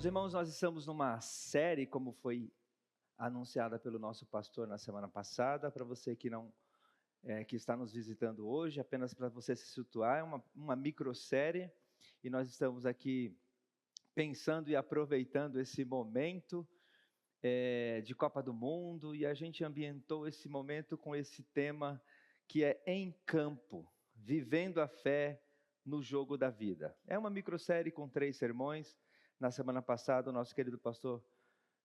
Meus irmãos, nós estamos numa série, como foi anunciada pelo nosso pastor na semana passada. Para você que não que está nos visitando hoje, apenas para você se situar, é uma microsérie, e nós estamos aqui pensando e aproveitando esse momento de Copa do Mundo, e a gente ambientou esse momento com esse tema que é Em Campo, vivendo a fé no jogo da vida. É uma microsérie com 3 sermões. Na semana passada, o nosso querido pastor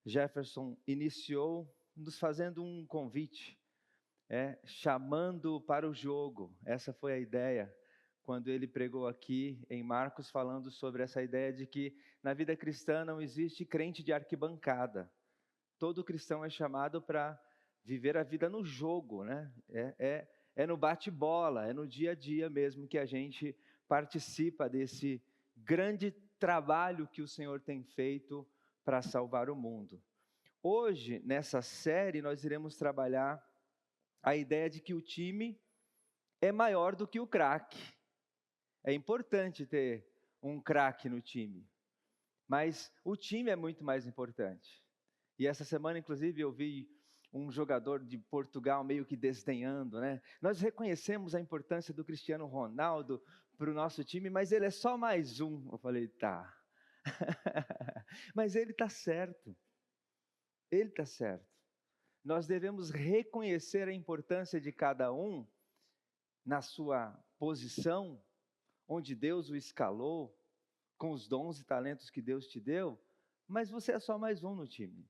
Jefferson iniciou nos fazendo um convite, chamando para o jogo. Essa foi a ideia, quando ele pregou aqui em Marcos, falando sobre essa ideia de que na vida cristã não existe crente de arquibancada. Todo cristão é chamado para viver a vida no jogo, né? É no bate-bola, é no dia a dia mesmo que a gente participa desse grande trabalho que o Senhor tem feito para salvar o mundo. Hoje, nessa série, nós iremos trabalhar a ideia de que o time é maior do que o craque. É importante ter um craque no time, mas o time é muito mais importante. E essa semana, inclusive, eu vi um jogador de Portugal meio que desdenhando, né? Nós reconhecemos a importância do Cristiano Ronaldo para o nosso time, mas ele é só mais um. Eu falei, tá. Mas ele está certo. Ele está certo. Nós devemos reconhecer a importância de cada um na sua posição, onde Deus o escalou, com os dons e talentos que Deus te deu, mas você é só mais um no time.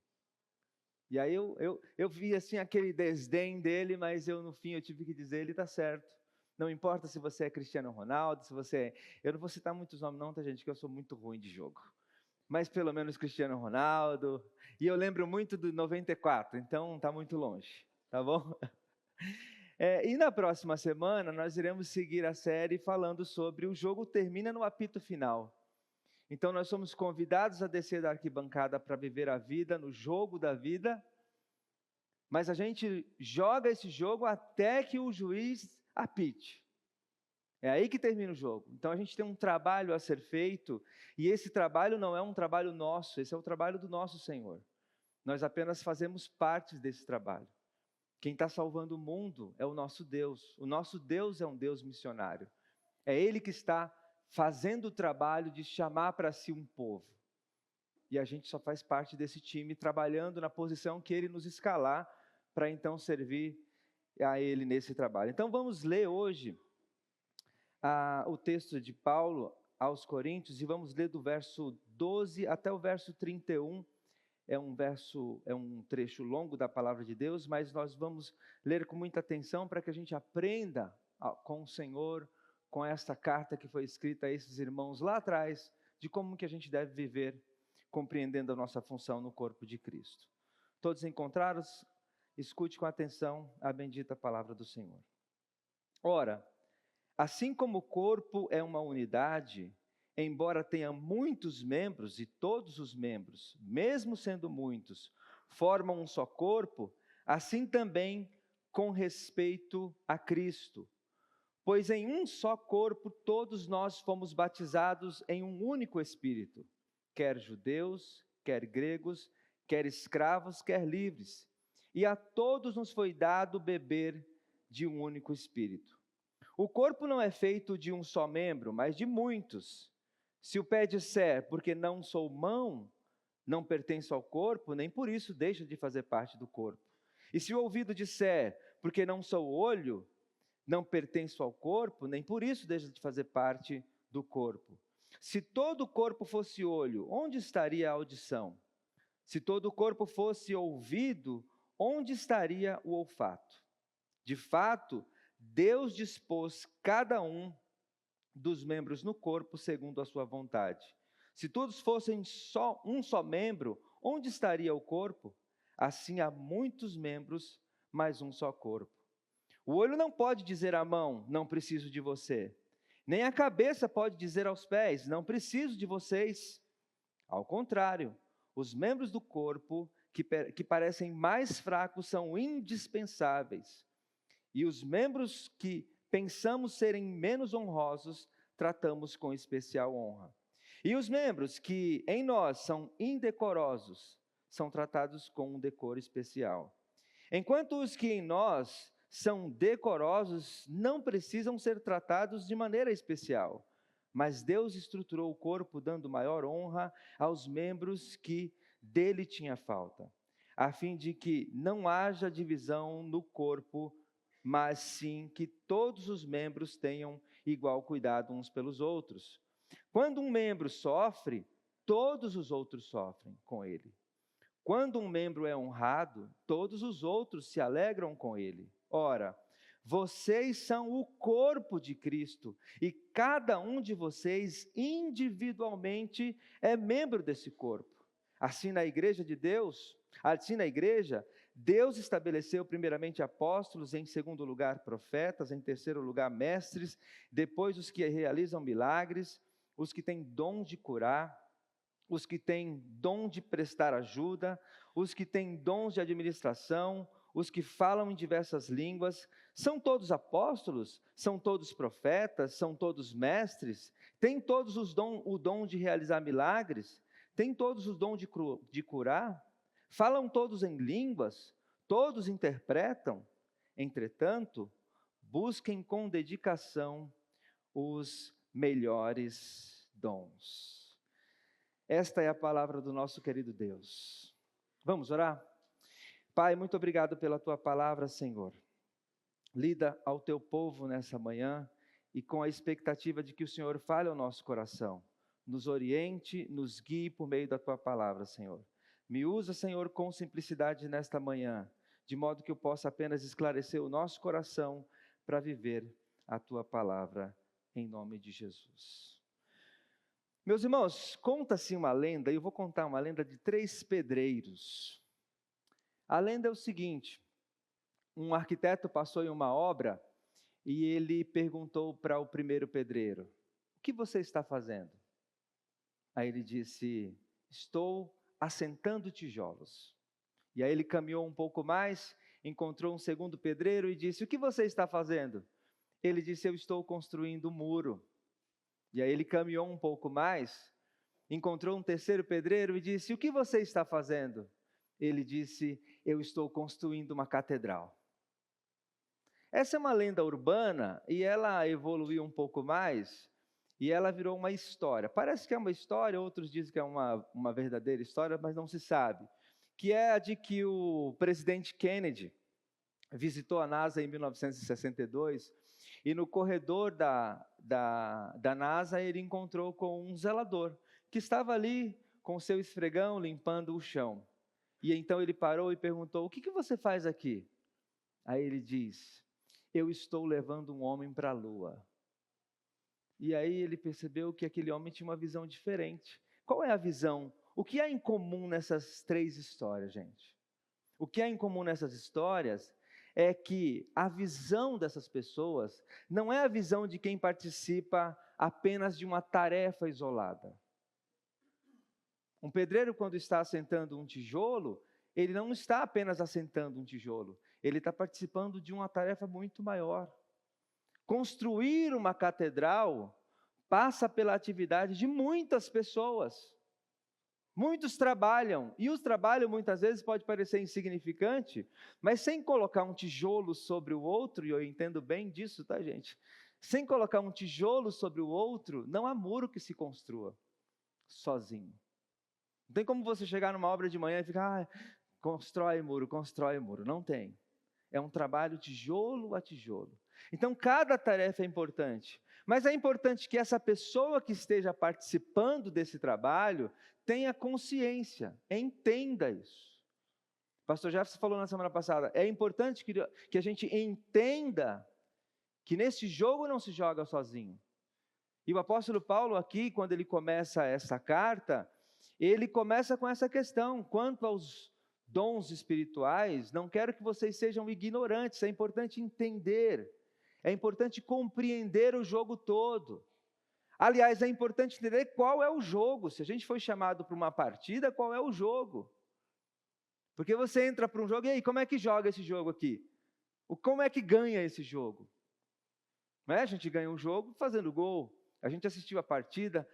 E aí eu vi assim aquele desdém dele, mas no fim eu tive que dizer, ele está certo. Não importa se você é Cristiano Ronaldo, se você é... Eu não vou citar muitos nomes não, tá gente, que eu sou muito ruim de jogo. Mas pelo menos Cristiano Ronaldo, e eu lembro muito do 94, então está muito longe, tá bom? E na próxima semana nós iremos seguir a série falando sobre o jogo termina no apito final. Então nós somos convidados a descer da arquibancada para viver a vida no jogo da vida, mas a gente joga esse jogo até que o juiz apite. É aí que termina o jogo. Então a gente tem um trabalho a ser feito, e esse trabalho não é um trabalho nosso, esse é o trabalho do nosso Senhor. Nós apenas fazemos parte desse trabalho. Quem está salvando o mundo é o nosso Deus. O nosso Deus é um Deus missionário. É Ele que está fazendo o trabalho de chamar para si um povo. E a gente só faz parte desse time, trabalhando na posição que Ele nos escalar, para então servir a Ele nesse trabalho. Então vamos ler hoje o texto de Paulo aos Coríntios, e vamos ler do verso 12 até o verso 31. É um trecho longo da palavra de Deus, mas nós vamos ler com muita atenção para que a gente aprenda com o Senhor, com esta carta que foi escrita a esses irmãos lá atrás, de como que a gente deve viver, compreendendo a nossa função no corpo de Cristo. Todos encontraram? Escute com atenção a bendita palavra do Senhor. Ora, assim como o corpo é uma unidade, embora tenha muitos membros, e todos os membros, mesmo sendo muitos, formam um só corpo, assim também com respeito a Cristo. Pois em um só corpo todos nós fomos batizados em um único Espírito, quer judeus, quer gregos, quer escravos, quer livres, e a todos nos foi dado beber de um único Espírito. O corpo não é feito de um só membro, mas de muitos. Se o pé disser, porque não sou mão, não pertenço ao corpo, nem por isso deixa de fazer parte do corpo. E se o ouvido disser, porque não sou olho, não pertenço ao corpo, nem por isso deixa de fazer parte do corpo. Se todo o corpo fosse olho, onde estaria a audição? Se todo o corpo fosse ouvido, onde estaria o olfato? De fato, Deus dispôs cada um dos membros no corpo segundo a sua vontade. Se todos fossem um só membro, onde estaria o corpo? Assim há muitos membros, mas um só corpo. O olho não pode dizer à mão, não preciso de você. Nem a cabeça pode dizer aos pés, não preciso de vocês. Ao contrário, os membros do corpo que parecem mais fracos são indispensáveis. E os membros que pensamos serem menos honrosos, tratamos com especial honra. E os membros que em nós são indecorosos são tratados com um decoro especial. Enquanto os que em nós são decorosos não precisam ser tratados de maneira especial. Mas Deus estruturou o corpo dando maior honra aos membros que dele tinha falta, a fim de que não haja divisão no corpo, mas sim que todos os membros tenham igual cuidado uns pelos outros. Quando um membro sofre, todos os outros sofrem com ele. Quando um membro é honrado, todos os outros se alegram com ele. Ora, vocês são o corpo de Cristo e cada um de vocês individualmente é membro desse corpo. Assim na igreja, Deus estabeleceu primeiramente apóstolos, em segundo lugar profetas, em terceiro lugar mestres, depois os que realizam milagres, os que têm dom de curar, os que têm dom de prestar ajuda, os que têm dons de administração, os que falam em diversas línguas. São todos apóstolos? São todos profetas? São todos mestres? Têm todos o dom de realizar milagres? Têm todos o dom de curar? Falam todos em línguas? Todos interpretam? Entretanto, busquem com dedicação os melhores dons. Esta é a palavra do nosso querido Deus. Vamos orar? Pai, muito obrigado pela tua palavra, Senhor. Lida ao teu povo nessa manhã e com a expectativa de que o Senhor fale ao nosso coração, nos oriente, nos guie por meio da tua palavra, Senhor. Me usa, Senhor, com simplicidade nesta manhã, de modo que eu possa apenas esclarecer o nosso coração para viver a tua palavra, em nome de Jesus. Meus irmãos, conta-se uma lenda, e eu vou contar uma lenda de 3 pedreiros. A lenda é o seguinte: um arquiteto passou em uma obra e ele perguntou para o primeiro pedreiro: o que você está fazendo? Aí ele disse: estou assentando tijolos. E aí ele caminhou um pouco mais, encontrou um segundo pedreiro e disse: o que você está fazendo? Ele disse: eu estou construindo um muro. E aí ele caminhou um pouco mais, encontrou um terceiro pedreiro e disse: o que você está fazendo? Ele disse: eu estou construindo uma catedral. Essa é uma lenda urbana e ela evoluiu um pouco mais e ela virou uma história. Parece que é uma história, outros dizem que é uma verdadeira história, mas não se sabe. Que é a de que o presidente Kennedy visitou a NASA em 1962 e no corredor da NASA ele encontrou com um zelador que estava ali com o seu esfregão limpando o chão. E então ele parou e perguntou: o que você faz aqui? Aí ele diz: eu estou levando um homem para a Lua. E aí ele percebeu que aquele homem tinha uma visão diferente. Qual é a visão? O que há em comum nessas 3 histórias, gente? O que há em comum nessas histórias é que a visão dessas pessoas não é a visão de quem participa apenas de uma tarefa isolada. Um pedreiro, quando está assentando um tijolo, ele não está apenas assentando um tijolo, ele está participando de uma tarefa muito maior. Construir uma catedral passa pela atividade de muitas pessoas. Muitos trabalham, e o trabalho muitas vezes pode parecer insignificante, mas sem colocar um tijolo sobre o outro, e eu entendo bem disso, tá, gente? Sem colocar um tijolo sobre o outro, não há muro que se construa sozinho. Não tem como você chegar numa obra de manhã e ficar: constrói muro. Não tem. É um trabalho tijolo a tijolo. Então, cada tarefa é importante. Mas é importante que essa pessoa que esteja participando desse trabalho tenha consciência, entenda isso. O pastor Jefferson falou na semana passada, é importante que a gente entenda que nesse jogo não se joga sozinho. E o apóstolo Paulo aqui, quando ele começa essa carta, ele começa com essa questão: quanto aos dons espirituais, não quero que vocês sejam ignorantes, é importante entender, é importante compreender o jogo todo. Aliás, é importante entender qual é o jogo. Se a gente foi chamado para uma partida, qual é o jogo? Porque você entra para um jogo, e aí, como é que joga esse jogo aqui? Como é que ganha esse jogo? Não é? A gente ganha um jogo fazendo gol. A gente assistiu a partida,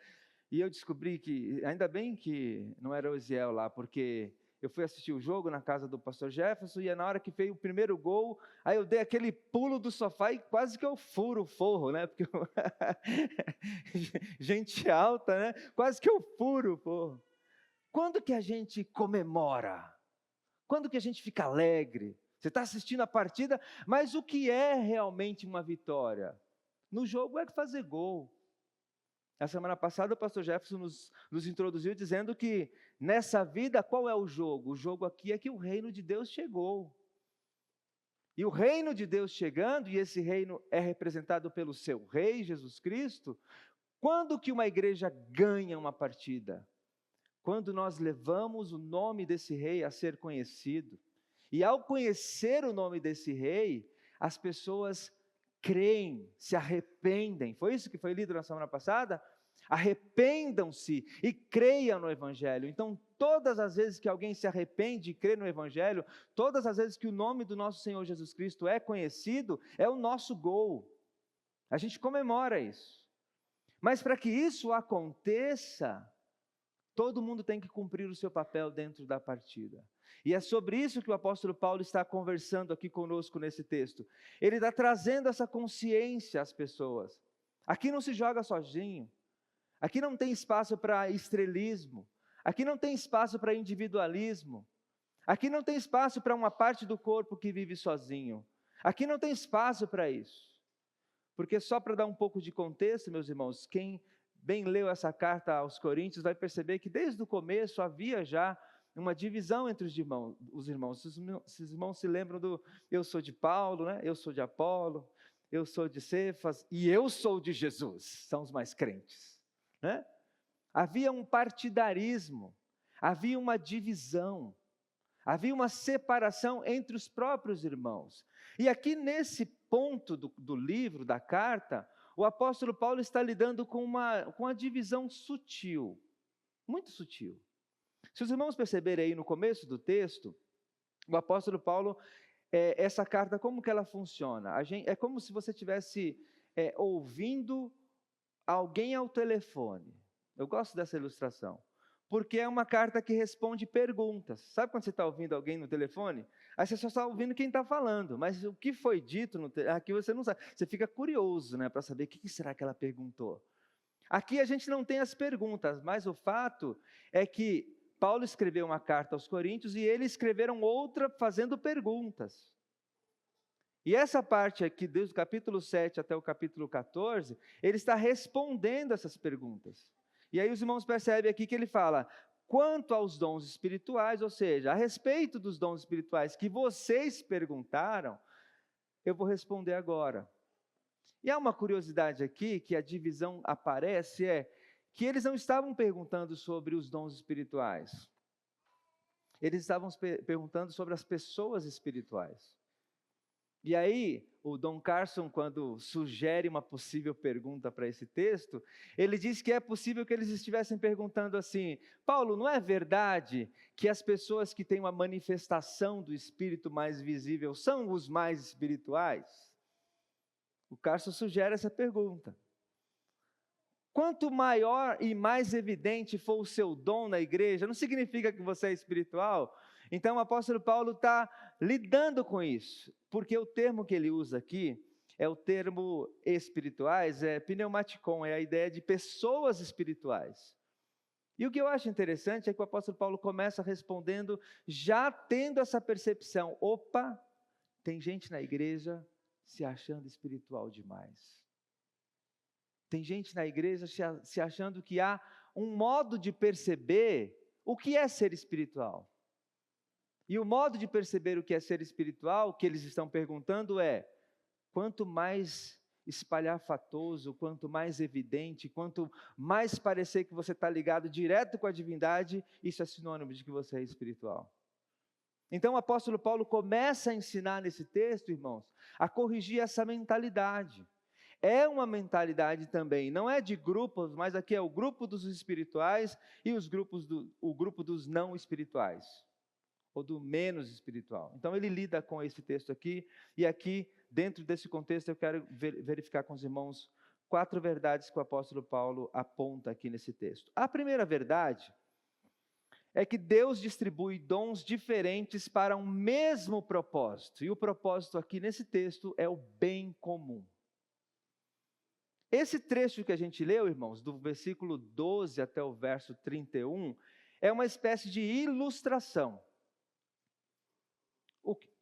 E eu descobri que, ainda bem que não era o Osiel lá, porque eu fui assistir o jogo na casa do pastor Jefferson, e na hora que veio o primeiro gol, aí eu dei aquele pulo do sofá e quase que eu furo o forro, né? Porque gente alta, né? Quase que eu furo o forro. Quando que a gente comemora? Quando que a gente fica alegre? Você está assistindo a partida, mas o que é realmente uma vitória? No jogo é fazer gol. Na semana passada, o pastor Jefferson nos introduziu dizendo que nessa vida, qual é o jogo? O jogo aqui é que o reino de Deus chegou. E o reino de Deus chegando, e esse reino é representado pelo seu rei, Jesus Cristo. Quando que uma igreja ganha uma partida? Quando nós levamos o nome desse rei a ser conhecido. E ao conhecer o nome desse rei, as pessoas creem, se arrependem. Foi isso que foi lido na semana passada? Arrependam-se e creiam no Evangelho. Então, todas as vezes que alguém se arrepende e crê no Evangelho, todas as vezes que o nome do nosso Senhor Jesus Cristo é conhecido, é o nosso gol. A gente comemora isso. Mas para que isso aconteça, todo mundo tem que cumprir o seu papel dentro da partida. E é sobre isso que o apóstolo Paulo está conversando aqui conosco nesse texto. Ele está trazendo essa consciência às pessoas. Aqui não se joga sozinho. Aqui não tem espaço para estrelismo. Aqui não tem espaço para individualismo. Aqui não tem espaço para uma parte do corpo que vive sozinho. Aqui não tem espaço para isso. Porque só para dar um pouco de contexto, meus irmãos, quem bem leu essa carta aos Coríntios vai perceber que desde o começo havia já uma divisão entre os irmãos. Os irmãos se lembram do eu sou de Paulo, né? Eu sou de Apolo, eu sou de Cefas e eu sou de Jesus. São os mais crentes, né? Havia um partidarismo, havia uma divisão, havia uma separação entre os próprios irmãos. E aqui nesse ponto do livro, da carta, o apóstolo Paulo está lidando com uma divisão sutil, muito sutil. Se os irmãos perceberem aí no começo do texto, o apóstolo Paulo, essa carta, como que ela funciona? É como se você estivesse ouvindo alguém ao telefone. Eu gosto dessa ilustração. Porque é uma carta que responde perguntas. Sabe quando você está ouvindo alguém no telefone? Aí você só está ouvindo quem está falando, mas o que foi dito aqui você não sabe. Você fica curioso, né, para saber o que será que ela perguntou. Aqui a gente não tem as perguntas, mas o fato é que Paulo escreveu uma carta aos Coríntios e eles escreveram outra fazendo perguntas. E essa parte aqui, desde o capítulo 7 até o capítulo 14, ele está respondendo essas perguntas. E aí os irmãos percebem aqui que ele fala, quanto aos dons espirituais, ou seja, a respeito dos dons espirituais que vocês perguntaram, eu vou responder agora. E há uma curiosidade aqui, que a divisão aparece, que eles não estavam perguntando sobre os dons espirituais. Eles estavam perguntando sobre as pessoas espirituais. E aí, o Don Carson, quando sugere uma possível pergunta para esse texto, ele diz que é possível que eles estivessem perguntando assim, Paulo, não é verdade que as pessoas que têm uma manifestação do Espírito mais visível são os mais espirituais? O Carson sugere essa pergunta. Quanto maior e mais evidente for o seu dom na igreja, não significa que você é espiritual? Então o apóstolo Paulo está lidando com isso, porque o termo que ele usa aqui é o termo espirituais, é pneumaticon, é a ideia de pessoas espirituais. E o que eu acho interessante é que o apóstolo Paulo começa respondendo, já tendo essa percepção, opa, tem gente na igreja se achando espiritual demais. Tem gente na igreja se achando que há um modo de perceber o que é ser espiritual. E o modo de perceber o que é ser espiritual, que eles estão perguntando quanto mais espalhafatoso, quanto mais evidente, quanto mais parecer que você está ligado direto com a divindade, isso é sinônimo de que você é espiritual. Então o apóstolo Paulo começa a ensinar nesse texto, irmãos, a corrigir essa mentalidade. É uma mentalidade também, não é de grupos, mas aqui é o grupo dos espirituais e o grupo dos não espirituais, ou do menos espiritual. Então ele lida com esse texto aqui, e aqui, dentro desse contexto, eu quero verificar com os irmãos 4 verdades que o apóstolo Paulo aponta aqui nesse texto. A primeira verdade é que Deus distribui dons diferentes para um mesmo propósito. E o propósito aqui nesse texto é o bem comum. Esse trecho que a gente leu, irmãos, do versículo 12 até o verso 31, é uma espécie de ilustração.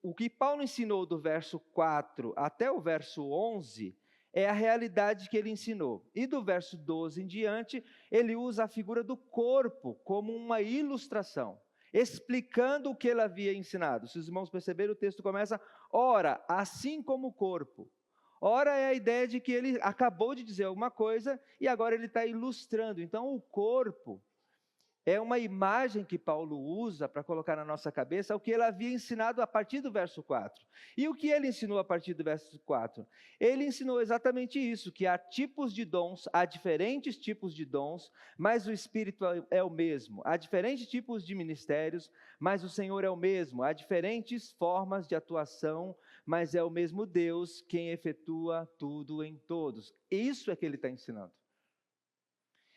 O que Paulo ensinou do verso 4 até o verso 11 é a realidade que ele ensinou. E do verso 12 em diante, ele usa a figura do corpo como uma ilustração, explicando o que ele havia ensinado. Se os irmãos perceberem, o texto começa, ora, assim como o corpo. Ora é a ideia de que ele acabou de dizer alguma coisa e agora ele está ilustrando. Então o corpo é uma imagem que Paulo usa para colocar na nossa cabeça o que ele havia ensinado a partir do verso 4. E o que ele ensinou a partir do verso 4? Ele ensinou exatamente isso, que há tipos de dons, há diferentes tipos de dons, mas o Espírito é o mesmo. Há diferentes tipos de ministérios, mas o Senhor é o mesmo. Há diferentes formas de atuação, mas é o mesmo Deus quem efetua tudo em todos. Isso é que ele está ensinando.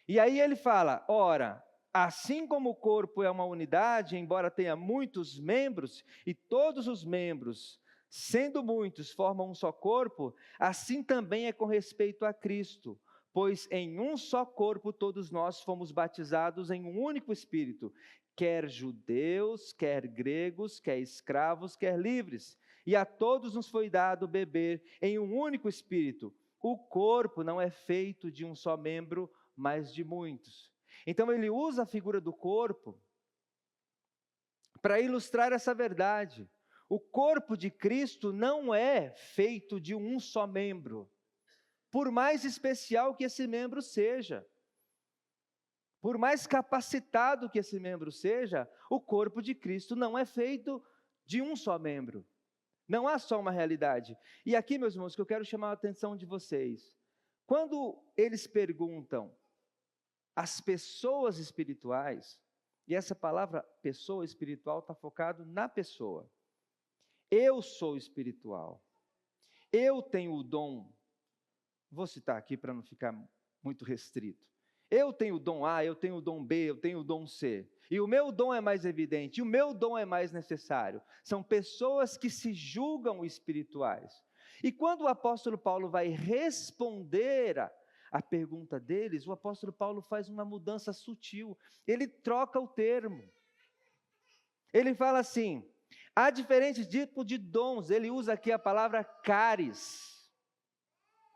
E aí ele fala, ora, assim como o corpo é uma unidade, embora tenha muitos membros, e todos os membros, sendo muitos, formam um só corpo, assim também é com respeito a Cristo, pois em um só corpo todos nós fomos batizados em um único Espírito, quer judeus, quer gregos, quer escravos, quer livres, e a todos nos foi dado beber em um único Espírito. O corpo não é feito de um só membro, mas de muitos. Então ele usa a figura do corpo para ilustrar essa verdade. O corpo de Cristo não é feito de um só membro, por mais especial que esse membro seja, por mais capacitado que esse membro seja, o corpo de Cristo não é feito de um só membro. Não há só uma realidade. E aqui, meus irmãos, que eu quero chamar a atenção de vocês. Quando eles perguntam as pessoas espirituais, e essa palavra pessoa espiritual está focado na pessoa. Eu sou espiritual. Eu tenho o dom, vou citar aqui para não ficar muito restrito. Eu tenho o dom A, eu tenho o dom B, eu tenho o dom C. E o meu dom é mais evidente, e o meu dom é mais necessário. São pessoas que se julgam espirituais. E quando o apóstolo Paulo vai responder a pergunta deles, o apóstolo Paulo faz uma mudança sutil. Ele troca o termo. Ele fala assim, há diferentes tipos de dons. Ele usa aqui a palavra caris.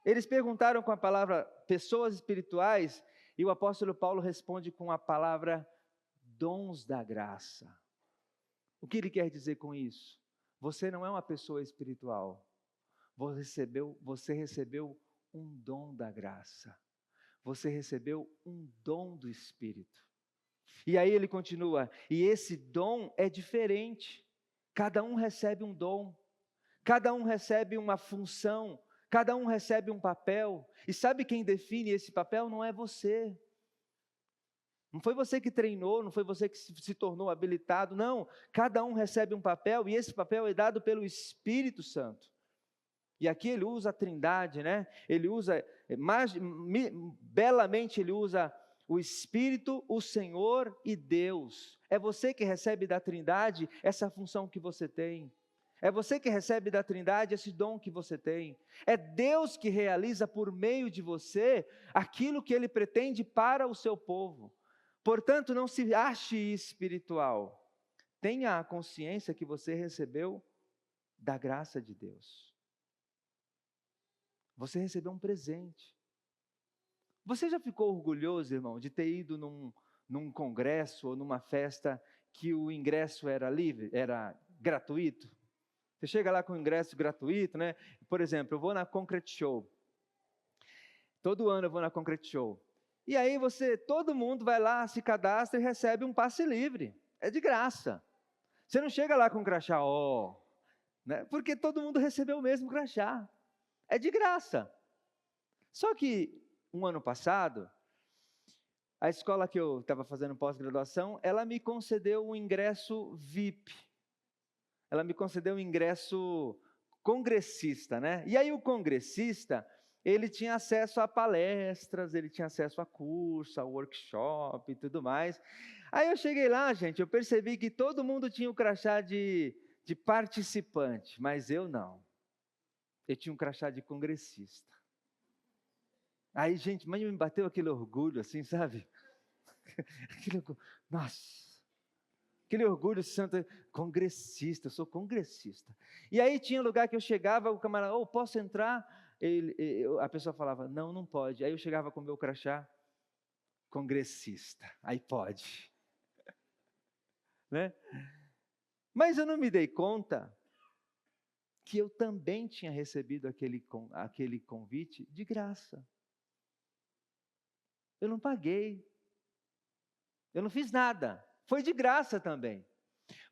Eles perguntaram com a palavra pessoas espirituais, e o apóstolo Paulo responde com a palavra dons da graça. O que ele quer dizer com isso? Você não é uma pessoa espiritual. Você recebeu um dom da graça. Você recebeu um dom do Espírito. E aí ele continua, e esse dom é diferente. Cada um recebe um dom. Cada um recebe uma função. Cada um recebe um papel. E sabe quem define esse papel? Não é você. Não foi você que treinou, não foi você que se tornou habilitado, não. Cada um recebe um papel e esse papel é dado pelo Espírito Santo. E aqui ele usa a trindade, né? Ele usa, belamente ele usa o Espírito, o Senhor e Deus. É você que recebe da trindade essa função que você tem. É você que recebe da trindade esse dom que você tem. É Deus que realiza por meio de você aquilo que Ele pretende para o seu povo. Portanto, não se ache espiritual. Tenha a consciência que você recebeu da graça de Deus. Você recebeu um presente. Você já ficou orgulhoso, irmão, de ter ido num congresso ou numa festa que o ingresso era livre, era gratuito? Você chega lá com o ingresso gratuito, né? Por exemplo, eu vou na Concrete Show. Todo ano eu vou na Concrete Show. E aí todo mundo vai lá, se cadastra e recebe um passe livre. É de graça. Você não chega lá com um crachá, né? Porque todo mundo recebeu o mesmo crachá. É de graça. Só que, um ano passado, a escola que eu estava fazendo pós-graduação, ela me concedeu um ingresso VIP. Ela me concedeu um ingresso congressista, né? E aí o congressista, ele tinha acesso a palestras, ele tinha acesso a curso, a workshop e tudo mais. Aí eu cheguei lá, gente, eu percebi que todo mundo tinha o crachá de participante, mas eu não. Eu tinha um crachá de congressista. Aí, gente, mas me bateu aquele orgulho, assim, sabe? Nossa, aquele orgulho santo, congressista, eu sou congressista. E aí tinha lugar que eu chegava, o camarada, posso entrar? A pessoa falava, não pode. Aí eu chegava com o meu crachá, congressista, aí pode. Né? Mas eu não me dei conta que eu também tinha recebido aquele convite de graça. Eu não paguei. Eu não fiz nada. Foi de graça também.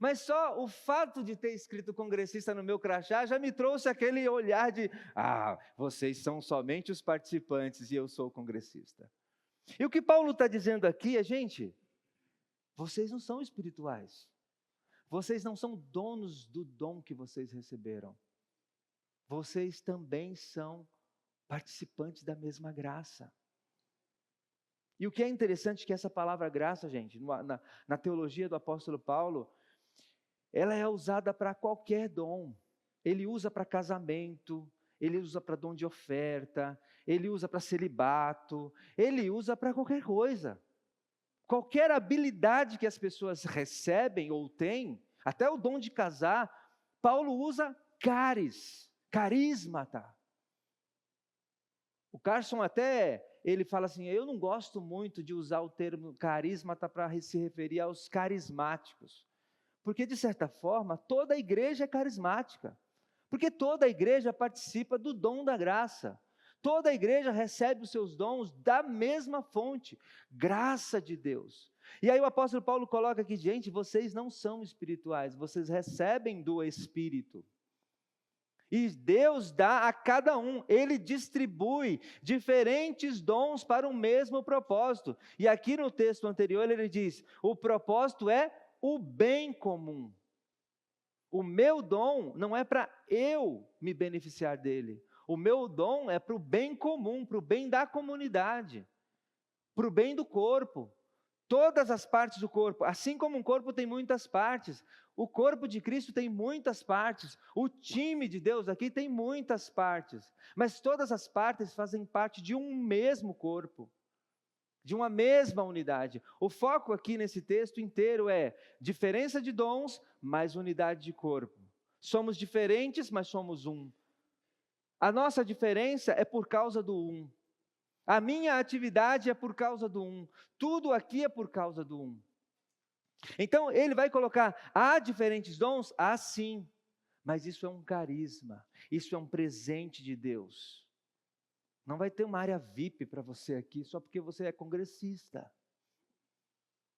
Mas só o fato de ter escrito congressista no meu crachá já me trouxe aquele olhar de, vocês são somente os participantes e eu sou o congressista. E o que Paulo está dizendo aqui é, gente, vocês não são espirituais. Vocês não são donos do dom que vocês receberam. Vocês também são participantes da mesma graça. E o que é interessante é que essa palavra graça, gente, na teologia do apóstolo Paulo, ela é usada para qualquer dom. Ele usa para casamento, ele usa para dom de oferta, ele usa para celibato, ele usa para qualquer coisa. Qualquer habilidade que as pessoas recebem ou têm, até o dom de casar, Paulo usa carismata. O Carson até, ele fala assim, eu não gosto muito de usar o termo carismata para se referir aos carismáticos. Porque, de certa forma, toda a igreja é carismática. Porque toda a igreja participa do dom da graça. Toda a igreja recebe os seus dons da mesma fonte, graça de Deus. E aí o apóstolo Paulo coloca aqui, gente, vocês não são espirituais, vocês recebem do Espírito. E Deus dá a cada um, Ele distribui diferentes dons para o mesmo propósito. E aqui no texto anterior ele diz, o propósito é o bem comum. O meu dom não é para eu me beneficiar dele. O meu dom é para o bem comum, para o bem da comunidade, para o bem do corpo. Todas as partes do corpo, assim como um corpo tem muitas partes, o corpo de Cristo tem muitas partes, o time de Deus aqui tem muitas partes, mas todas as partes fazem parte de um mesmo corpo, de uma mesma unidade. O foco aqui nesse texto inteiro é diferença de dons, mais unidade de corpo. Somos diferentes, mas somos um. A nossa diferença é por causa do um. A minha atividade é por causa do um. Tudo aqui é por causa do um. Então, ele vai colocar, há diferentes dons? Há sim. Mas isso é um carisma. Isso é um presente de Deus. Não vai ter uma área VIP para você aqui só porque você é congressista.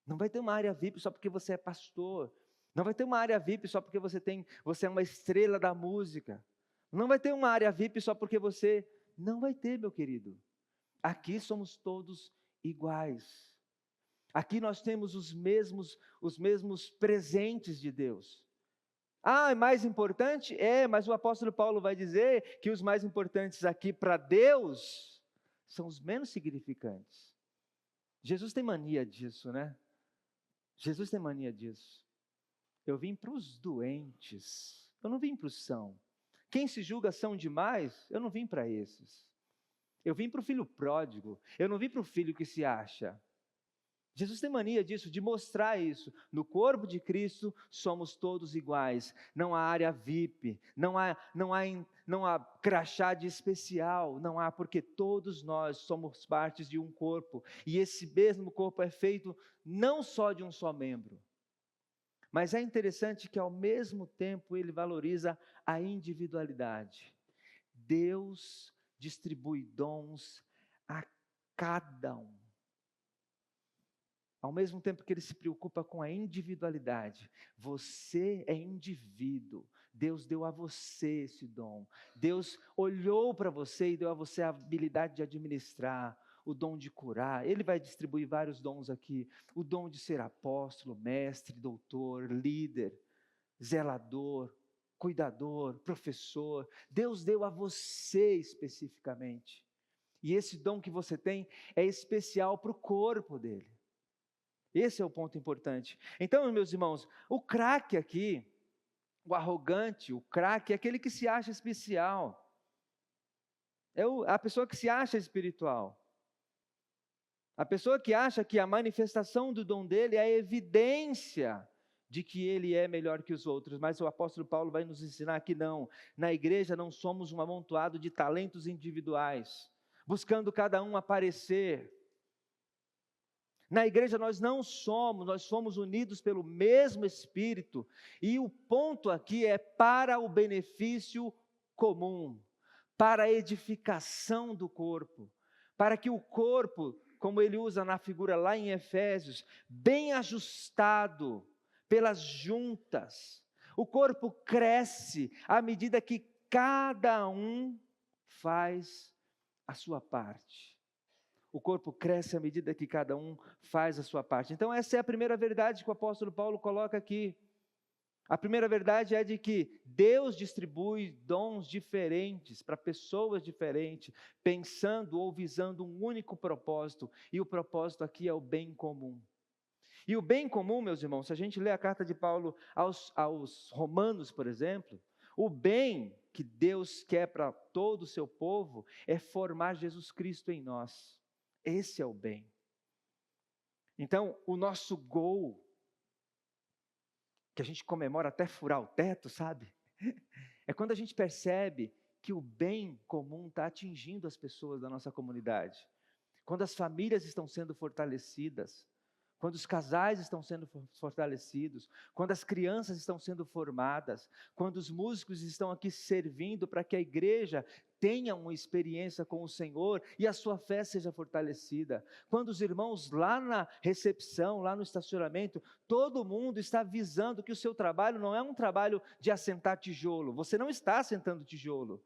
Não vai ter uma área VIP só porque você é pastor. Não vai ter uma área VIP só porque você é uma estrela da música. Não vai ter uma área VIP só porque você... Não vai ter, meu querido. Aqui somos todos iguais. Aqui nós temos os mesmos presentes de Deus. É mais importante? Mas o apóstolo Paulo vai dizer que os mais importantes aqui para Deus são os menos significantes. Jesus tem mania disso, né? Jesus tem mania disso. Eu vim para os doentes, eu não vim para os são. Quem se julga são demais, eu não vim para esses. Eu vim para o filho pródigo, eu não vim para o filho que se acha. Jesus tem mania disso, de mostrar isso. No corpo de Cristo somos todos iguais. Não há área VIP, não há crachá de especial, não há, porque todos nós somos partes de um corpo. E esse mesmo corpo é feito não só de um só membro. Mas é interessante que ao mesmo tempo ele valoriza a individualidade. Deus distribui dons a cada um. Ao mesmo tempo que ele se preocupa com a individualidade, você é indivíduo, Deus deu a você esse dom, Deus olhou para você e deu a você a habilidade de administrar, o dom de curar, ele vai distribuir vários dons aqui, o dom de ser apóstolo, mestre, doutor, líder, zelador, cuidador, professor. Deus deu a você especificamente. E esse dom que você tem é especial para o corpo dele. Esse é o ponto importante. Então, meus irmãos, o craque aqui, o arrogante, o craque é aquele que se acha especial. É a pessoa que se acha espiritual. A pessoa que acha que a manifestação do dom dele é a evidência de que ele é melhor que os outros. Mas o apóstolo Paulo vai nos ensinar que não. Na igreja não somos um amontoado de talentos individuais, buscando cada um aparecer. Na igreja nós somos unidos pelo mesmo Espírito, e o ponto aqui é para o benefício comum, para a edificação do corpo, para que o corpo, como ele usa na figura lá em Efésios, bem ajustado pelas juntas, o corpo cresce à medida que cada um faz a sua parte. O corpo cresce à medida que cada um faz a sua parte. Então essa é a primeira verdade que o apóstolo Paulo coloca aqui. A primeira verdade é de que Deus distribui dons diferentes para pessoas diferentes, pensando ou visando um único propósito, e o propósito aqui é o bem comum. E o bem comum, meus irmãos, se a gente lê a carta de Paulo aos Romanos, por exemplo, o bem que Deus quer para todo o seu povo é formar Jesus Cristo em nós. Esse é o bem. Então, o nosso gol, que a gente comemora até furar o teto, sabe? É quando a gente percebe que o bem comum está atingindo as pessoas da nossa comunidade. Quando as famílias estão sendo fortalecidas, quando os casais estão sendo fortalecidos, quando as crianças estão sendo formadas, quando os músicos estão aqui servindo para que a igreja tenha uma experiência com o Senhor e a sua fé seja fortalecida, quando os irmãos lá na recepção, lá no estacionamento, todo mundo está visando que o seu trabalho não é um trabalho de assentar tijolo, você não está assentando tijolo,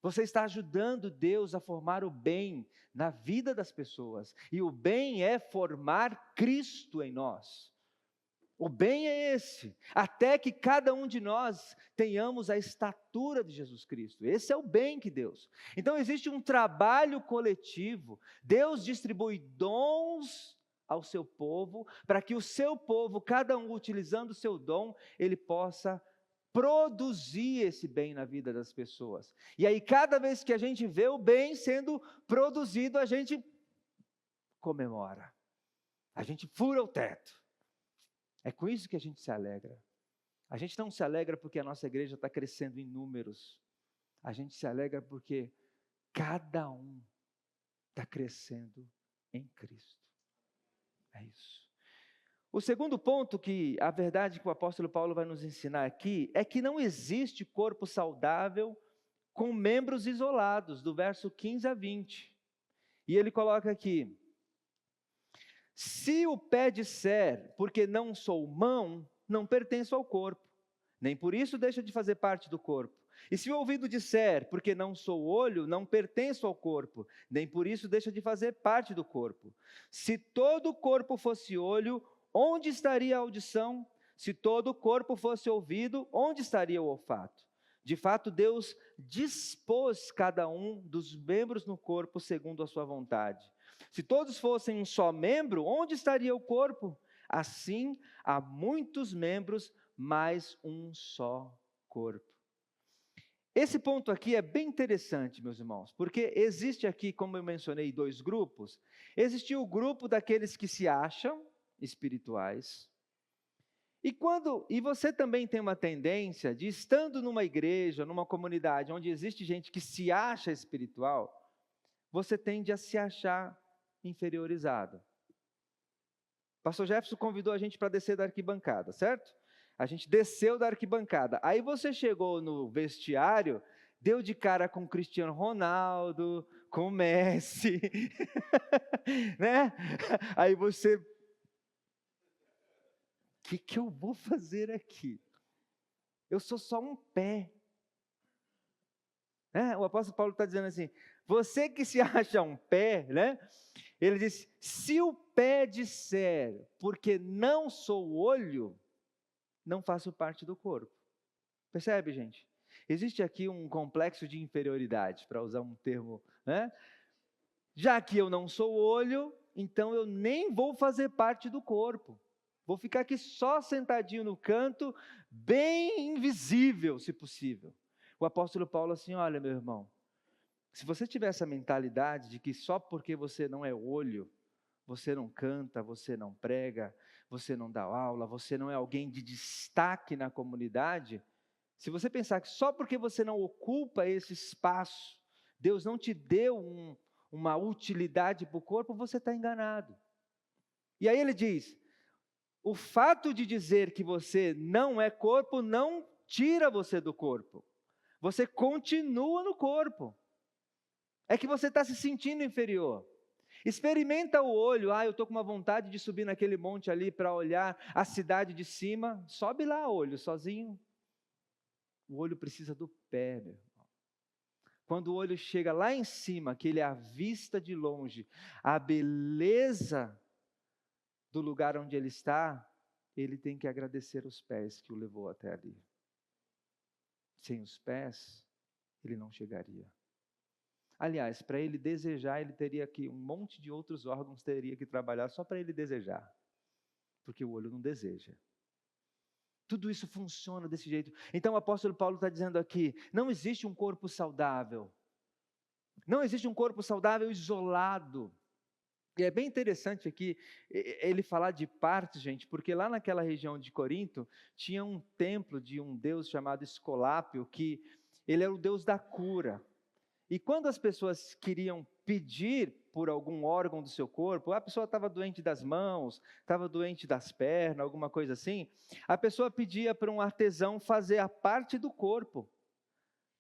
você está ajudando Deus a formar o bem na vida das pessoas, e o bem é formar Cristo em nós. O bem é esse, até que cada um de nós tenhamos a estatura de Jesus Cristo. Esse é o bem que Deus. Então existe um trabalho coletivo. Deus distribui dons ao seu povo, para que o seu povo, cada um utilizando o seu dom, ele possa produzir esse bem na vida das pessoas. E aí cada vez que a gente vê o bem sendo produzido, a gente comemora. A gente fura o teto. É com isso que a gente se alegra. A gente não se alegra porque a nossa igreja está crescendo em números. A gente se alegra porque cada um está crescendo em Cristo. É isso. O segundo ponto que a verdade que o apóstolo Paulo vai nos ensinar aqui é que não existe corpo saudável com membros isolados, do verso 15 a 20. E ele coloca aqui: se o pé disser, porque não sou mão, não pertenço ao corpo, nem por isso deixa de fazer parte do corpo. E se o ouvido disser, porque não sou olho, não pertenço ao corpo, nem por isso deixa de fazer parte do corpo. Se todo o corpo fosse olho, onde estaria a audição? Se todo o corpo fosse ouvido, onde estaria o olfato? De fato, Deus dispôs cada um dos membros no corpo segundo a sua vontade. Se todos fossem um só membro, onde estaria o corpo? Assim, há muitos membros, mas um só corpo. Esse ponto aqui é bem interessante, meus irmãos, porque existe aqui, como eu mencionei, dois grupos. Existe o grupo daqueles que se acham espirituais. E você também tem uma tendência de, estando numa igreja, numa comunidade, onde existe gente que se acha espiritual, você tende a se achar inferiorizado. Pastor Jefferson convidou a gente para descer da arquibancada, certo? A gente desceu da arquibancada. Aí você chegou no vestiário, deu de cara com o Cristiano Ronaldo, com o Messi, né? Aí você, o que eu vou fazer aqui? Eu sou só um pé. O apóstolo Paulo está dizendo assim, você que se acha um pé, né? Ele diz, se o pé disser, porque não sou olho, não faço parte do corpo. Percebe, gente? Existe aqui um complexo de inferioridade, para usar um termo, né? Já que eu não sou olho, então eu nem vou fazer parte do corpo. Vou ficar aqui só sentadinho no canto, bem invisível, se possível. O apóstolo Paulo assim, olha, meu irmão, se você tiver essa mentalidade de que só porque você não é olho, você não canta, você não prega, você não dá aula, você não é alguém de destaque na comunidade, se você pensar que só porque você não ocupa esse espaço, Deus não te deu uma utilidade para o corpo, você está enganado. E aí ele diz, o fato de dizer que você não é corpo, não tira você do corpo. Você continua no corpo. É que você está se sentindo inferior. Experimenta o olho, eu estou com uma vontade de subir naquele monte ali para olhar a cidade de cima, sobe lá olho, sozinho. O olho precisa do pé, meu irmão. Quando o olho chega lá em cima, que ele avista de longe a beleza do lugar onde ele está, ele tem que agradecer os pés que o levou até ali. Sem os pés, ele não chegaria. Aliás, para ele desejar, ele teria que, um monte de outros órgãos teria que trabalhar só para ele desejar, porque o olho não deseja. Tudo isso funciona desse jeito. Então o apóstolo Paulo está dizendo aqui, não existe um corpo saudável. Não existe um corpo saudável isolado. E é bem interessante aqui ele falar de partes, gente, porque lá naquela região de Corinto, tinha um templo de um deus chamado Escolápio, que ele era o deus da cura. E quando as pessoas queriam pedir por algum órgão do seu corpo, a pessoa estava doente das mãos, estava doente das pernas, alguma coisa assim, a pessoa pedia para um artesão fazer a parte do corpo,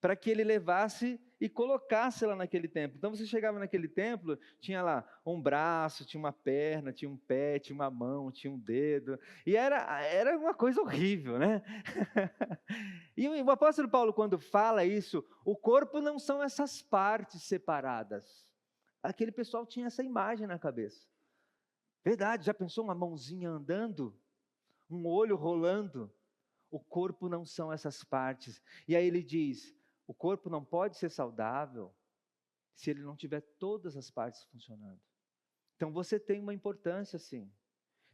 para que ele levasse e colocasse lá naquele templo. Então você chegava naquele templo, tinha lá um braço, tinha uma perna, tinha um pé, tinha uma mão, tinha um dedo, e era uma coisa horrível, né? E o apóstolo Paulo, quando fala isso, o corpo não são essas partes separadas. Aquele pessoal tinha essa imagem na cabeça. Verdade, já pensou uma mãozinha andando? Um olho rolando? O corpo não são essas partes. E aí ele diz, o corpo não pode ser saudável se ele não tiver todas as partes funcionando. Então você tem uma importância sim.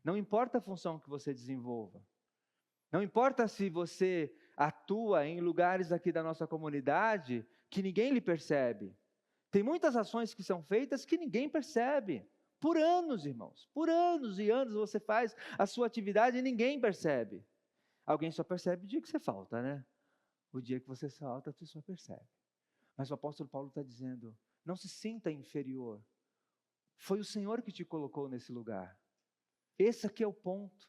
Não importa a função que você desenvolva. Não importa se você atua em lugares aqui da nossa comunidade que ninguém lhe percebe. Tem muitas ações que são feitas que ninguém percebe. Por anos, irmãos. Por anos e anos você faz a sua atividade e ninguém percebe. Alguém só percebe o dia que você falta, né? O dia que você falta, a pessoa percebe. Mas o apóstolo Paulo está dizendo, não se sinta inferior. Foi o Senhor que te colocou nesse lugar. Esse aqui é o ponto.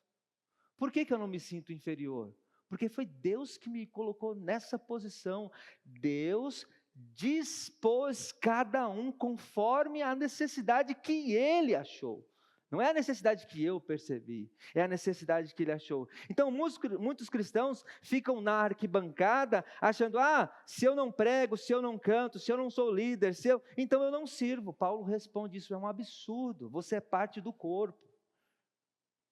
Por que eu não me sinto inferior? Porque foi Deus que me colocou nessa posição. Deus dispôs cada um conforme a necessidade que Ele achou. Não é a necessidade que eu percebi, é a necessidade que Ele achou. Então muitos cristãos ficam na arquibancada achando, se eu não prego, se eu não canto, se eu não sou líder, então eu não sirvo. Paulo responde, isso é um absurdo, você é parte do corpo.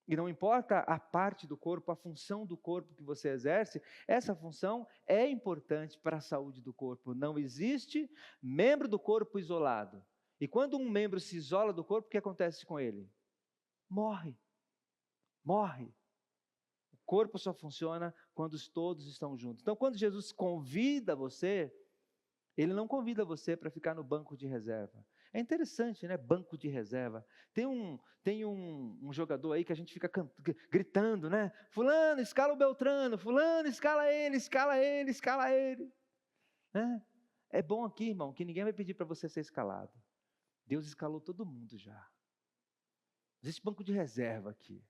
E não importa a parte do corpo, a função do corpo que você exerce, essa função é importante para a saúde do corpo. Não existe membro do corpo isolado. E quando um membro se isola do corpo, o que acontece com ele? Morre. Morre. O corpo só funciona quando todos estão juntos. Então, quando Jesus convida você, Ele não convida você para ficar no banco de reserva. É interessante, né? Banco de reserva. Tem um jogador aí que a gente fica gritando, né? Fulano, escala o Beltrano. Fulano, escala ele, escala ele, escala ele. Né? É bom aqui, irmão, que ninguém vai pedir para você ser escalado. Deus escalou todo mundo já. Existe banco de reserva aqui.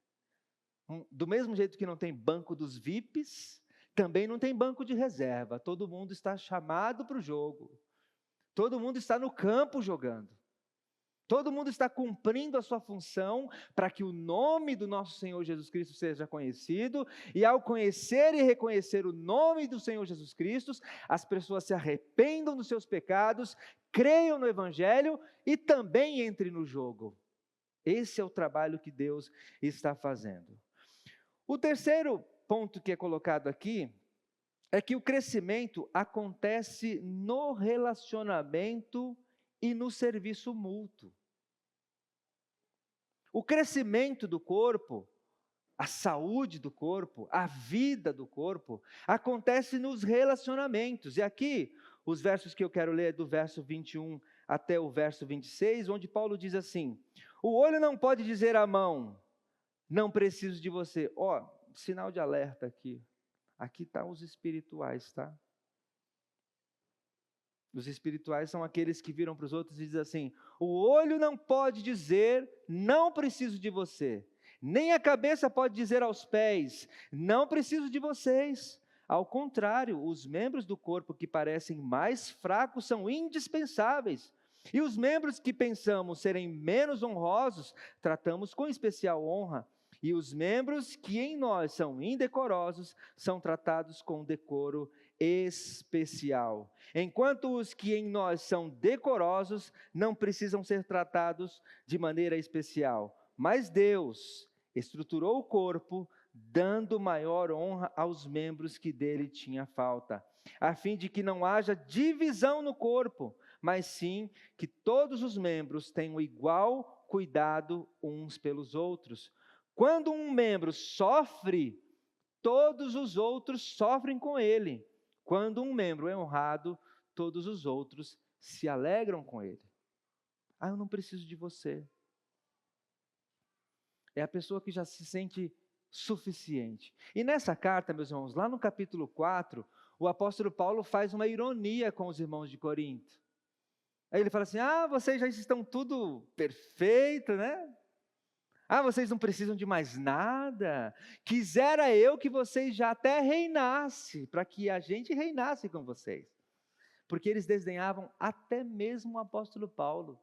Do mesmo jeito que não tem banco dos VIPs, também não tem banco de reserva. Todo mundo está chamado para o jogo. Todo mundo está no campo jogando. Todo mundo está cumprindo a sua função para que o nome do nosso Senhor Jesus Cristo seja conhecido. E ao conhecer e reconhecer o nome do Senhor Jesus Cristo, as pessoas se arrependam dos seus pecados, creiam no Evangelho e também entrem no jogo. Esse é o trabalho que Deus está fazendo. O terceiro ponto que é colocado aqui é que o crescimento acontece no relacionamento e no serviço mútuo. O crescimento do corpo, a saúde do corpo, a vida do corpo, acontece nos relacionamentos. E aqui, os versos que eu quero ler é do verso 21 até o verso 26, onde Paulo diz assim: o olho não pode dizer à mão, não preciso de você. Ó, sinal de alerta aqui. Aqui estão os espirituais, tá? Os espirituais são aqueles que viram para os outros e dizem assim: o olho não pode dizer, não preciso de você. Nem a cabeça pode dizer aos pés, não preciso de vocês. Ao contrário, os membros do corpo que parecem mais fracos são indispensáveis. E os membros que pensamos serem menos honrosos, tratamos com especial honra. E os membros que em nós são indecorosos, são tratados com decoro especial. Enquanto os que em nós são decorosos, não precisam ser tratados de maneira especial. Mas Deus estruturou o corpo, dando maior honra aos membros que dele tinha falta, a fim de que não haja divisão no corpo, mas sim que todos os membros tenham igual cuidado uns pelos outros. Quando um membro sofre, todos os outros sofrem com ele. Quando um membro é honrado, todos os outros se alegram com ele. Ah, eu não preciso de você. É a pessoa que já se sente suficiente. E nessa carta, meus irmãos, lá no capítulo 4, o apóstolo Paulo faz uma ironia com os irmãos de Corinto. Aí ele fala assim: ah, vocês já estão tudo perfeito, né? Ah, vocês não precisam de mais nada. Quisera eu que vocês já até reinassem, para que a gente reinasse com vocês. Porque eles desdenhavam até mesmo o apóstolo Paulo.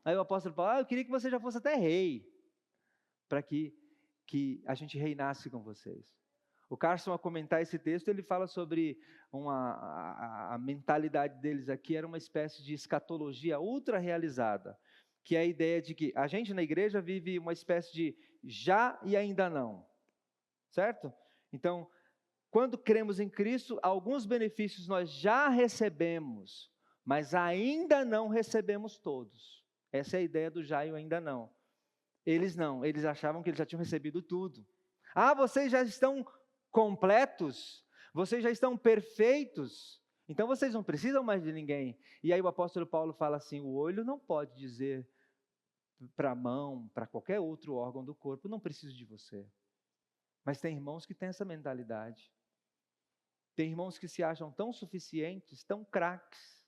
Aí o apóstolo Paulo: eu queria que você já fosse até rei, para que a gente reinasse com vocês. O Carson, ao comentar esse texto, ele fala sobre a mentalidade deles aqui, era uma espécie de escatologia ultra realizada, que é a ideia de que a gente na igreja vive uma espécie de já e ainda não, certo? Então, quando cremos em Cristo, alguns benefícios nós já recebemos, mas ainda não recebemos todos. Essa é a ideia do já e o ainda não. Eles não, eles achavam que eles já tinham recebido tudo. Ah, vocês já estão completos, vocês já estão perfeitos, então vocês não precisam mais de ninguém. E aí o apóstolo Paulo fala assim: o olho não pode dizer para a mão, para qualquer outro órgão do corpo, não preciso de você. Mas tem irmãos que têm essa mentalidade. Tem irmãos que se acham tão suficientes, tão craques,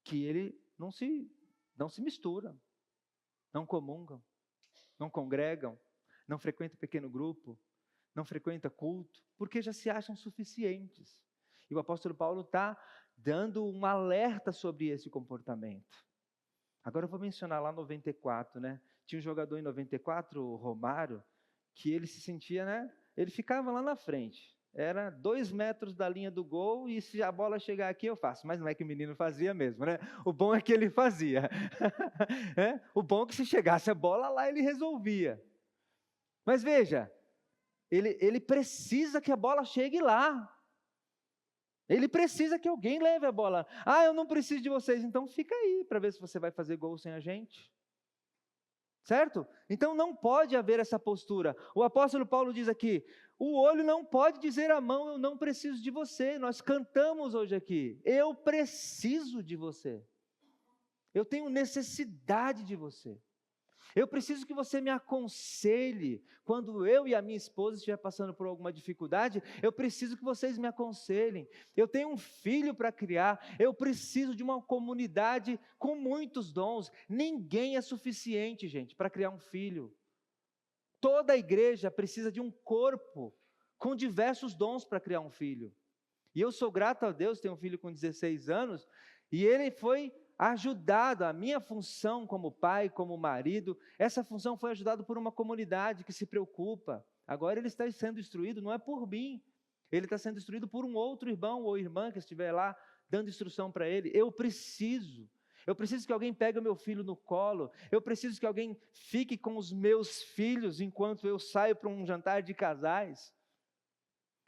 que ele não se misturam, não comungam, não congregam, não frequentam pequeno grupo, não frequentam culto, porque já se acham suficientes. E o apóstolo Paulo está dando um alerta sobre esse comportamento. Agora eu vou mencionar lá 94, né? Tinha um jogador em 94, o Romário, que ele se sentia, né? Ele ficava lá na frente. Era 2 metros da linha do gol, e se a bola chegar aqui eu faço. Mas não é que o menino fazia mesmo, né? O bom é que ele fazia. O bom é que se chegasse a bola lá, ele resolvia. Mas veja, ele precisa que a bola chegue lá. Ele precisa que alguém leve a bola. Ah, eu não preciso de vocês, então fica aí para ver se você vai fazer gol sem a gente. Certo? Então não pode haver essa postura. O apóstolo Paulo diz aqui: o olho não pode dizer à mão, eu não preciso de você. Nós cantamos hoje aqui: eu preciso de você. Eu tenho necessidade de você. Eu preciso que você me aconselhe. Quando eu e a minha esposa estiver passando por alguma dificuldade, eu preciso que vocês me aconselhem. Eu tenho um filho para criar, eu preciso de uma comunidade com muitos dons. Ninguém é suficiente, gente, para criar um filho. Toda a igreja precisa de um corpo com diversos dons para criar um filho. E eu sou grato a Deus, tenho um filho com 16 anos, e ele foi ajudado, a minha função como pai, como marido, essa função foi ajudada por uma comunidade que se preocupa. Agora ele está sendo instruído, não é por mim, ele está sendo instruído por um outro irmão ou irmã que estiver lá, dando instrução para ele. Eu preciso Eu preciso que alguém pegue o meu filho no colo. Eu preciso que alguém fique com os meus filhos enquanto eu saio para um jantar de casais.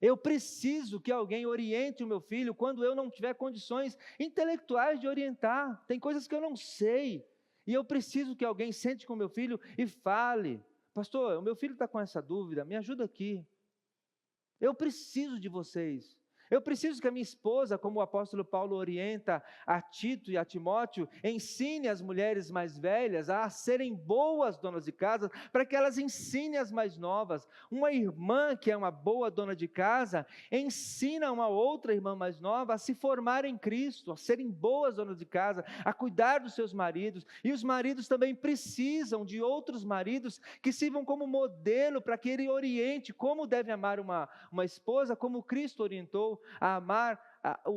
Eu preciso que alguém oriente o meu filho quando eu não tiver condições intelectuais de orientar. Tem coisas que eu não sei. E eu preciso que alguém sente com o meu filho e fale: pastor, o meu filho está com essa dúvida, me ajuda aqui. Eu preciso de vocês. Eu preciso que a minha esposa, como o apóstolo Paulo orienta a Tito e a Timóteo, ensine as mulheres mais velhas a serem boas donas de casa, para que elas ensinem as mais novas. Uma irmã que é uma boa dona de casa, ensina uma outra irmã mais nova a se formar em Cristo, a serem boas donas de casa, a cuidar dos seus maridos. E os maridos também precisam de outros maridos que sirvam como modelo para que ele oriente como deve amar uma esposa, como Cristo orientou a amar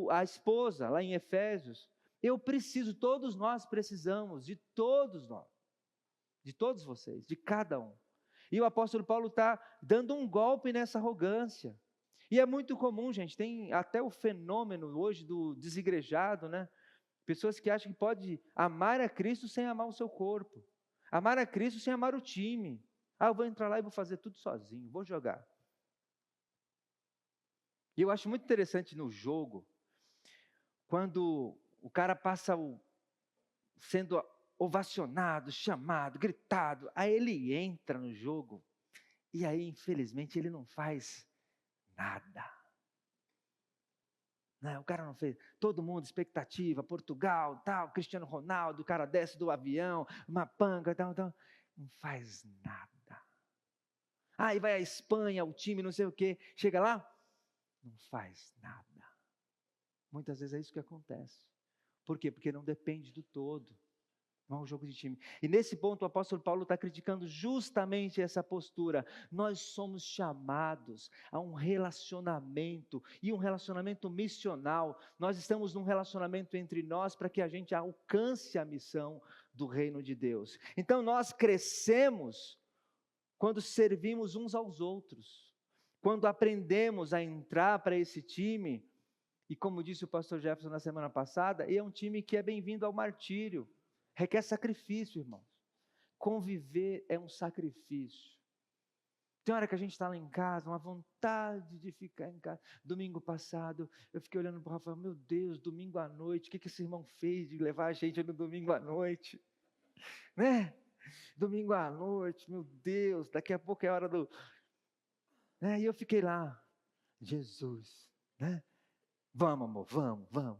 a esposa, lá em Efésios. Eu preciso, todos nós precisamos, de todos nós, de todos vocês, de cada um. E o apóstolo Paulo está dando um golpe nessa arrogância. E é muito comum, gente, tem até o fenômeno hoje do desigrejado, né? Pessoas que acham que pode amar a Cristo sem amar o seu corpo, amar a Cristo sem amar o time. Eu vou entrar lá e vou fazer tudo sozinho, vou jogar. E eu acho muito interessante no jogo, quando o cara passa sendo ovacionado, chamado, gritado, aí ele entra no jogo, e aí infelizmente ele não faz nada. Não, o cara não fez, todo mundo, expectativa, Portugal, tal, Cristiano Ronaldo, o cara desce do avião, uma panga, tal, não faz nada. Aí vai a Espanha, o time não sei o quê, chega lá, não faz nada. Muitas vezes é isso que acontece. Por quê? Porque não depende do todo. Não é um jogo de time. E nesse ponto o apóstolo Paulo está criticando justamente essa postura. Nós somos chamados a um relacionamento, e um relacionamento missional. Nós estamos num relacionamento entre nós para que a gente alcance a missão do reino de Deus. Então nós crescemos quando servimos uns aos outros. Quando aprendemos a entrar para esse time, e como disse o pastor Jefferson na semana passada, é um time que é bem-vindo ao martírio, requer sacrifício, irmãos. Conviver é um sacrifício. Tem hora que a gente está lá em casa, uma vontade de ficar em casa. Domingo passado, eu fiquei olhando para o Rafael, meu Deus, domingo à noite, o que esse irmão fez de levar a gente no domingo à noite? Né? Domingo à noite, meu Deus, daqui a pouco é a hora do... E eu fiquei lá, Jesus, né? Vamos, amor, vamos.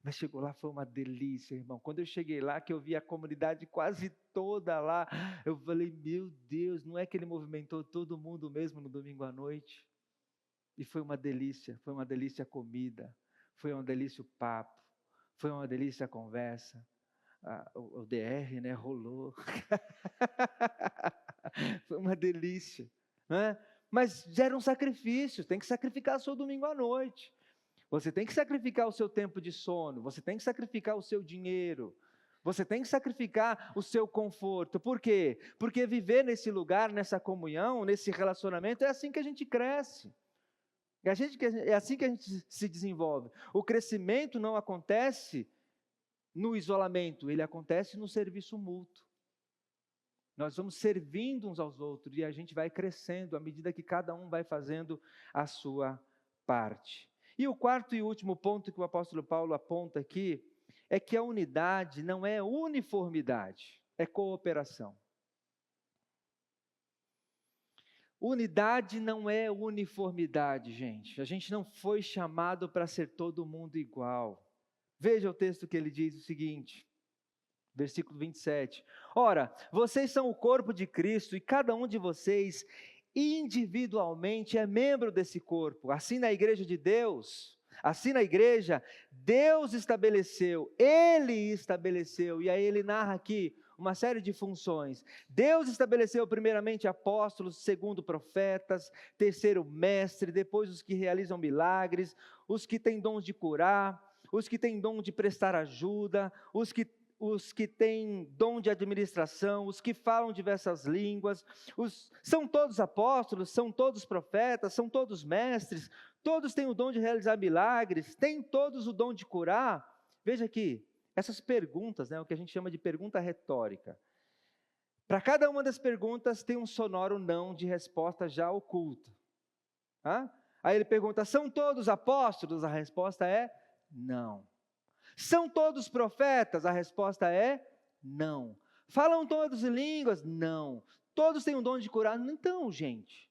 Mas chegou lá, foi uma delícia, irmão. Quando eu cheguei lá, que eu vi a comunidade quase toda lá, eu falei, meu Deus, não é que ele movimentou todo mundo mesmo no domingo à noite? E foi uma delícia a comida, foi uma delícia o papo, foi uma delícia a conversa. O DR, né, rolou. Foi uma delícia, né? Mas gera um sacrifício, tem que sacrificar o seu domingo à noite. Você tem que sacrificar o seu tempo de sono, você tem que sacrificar o seu dinheiro, você tem que sacrificar o seu conforto. Por quê? Porque viver nesse lugar, nessa comunhão, nesse relacionamento, é assim que a gente cresce. É assim que a gente se desenvolve. O crescimento não acontece no isolamento, ele acontece no serviço mútuo. Nós vamos servindo uns aos outros e a gente vai crescendo à medida que cada um vai fazendo a sua parte. E o quarto e último ponto que o apóstolo Paulo aponta aqui é que a unidade não é uniformidade, é cooperação. Unidade não é uniformidade, gente. A gente não foi chamado para ser todo mundo igual. Veja o texto que ele diz o seguinte, versículo 27. Ora, vocês são o corpo de Cristo e cada um de vocês individualmente é membro desse corpo. Assim na igreja de Deus, assim na igreja, Deus estabeleceu, Ele estabeleceu, e aí ele narra aqui uma série de funções. Deus estabeleceu primeiramente apóstolos, segundo profetas, terceiro mestre, depois os que realizam milagres, os que têm dons de curar, os que têm dom de prestar ajuda, os que têm dom de administração, os que falam diversas línguas, são todos apóstolos, são todos profetas, são todos mestres, todos têm o dom de realizar milagres, têm todos o dom de curar. Veja aqui, essas perguntas, né, o que a gente chama de pergunta retórica. Para cada uma das perguntas tem um sonoro não de resposta já oculta. Tá? Aí ele pergunta, são todos apóstolos? A resposta é não. São todos profetas? A resposta é não. Falam todos em línguas? Não. Todos têm o dom de curar? Então, gente,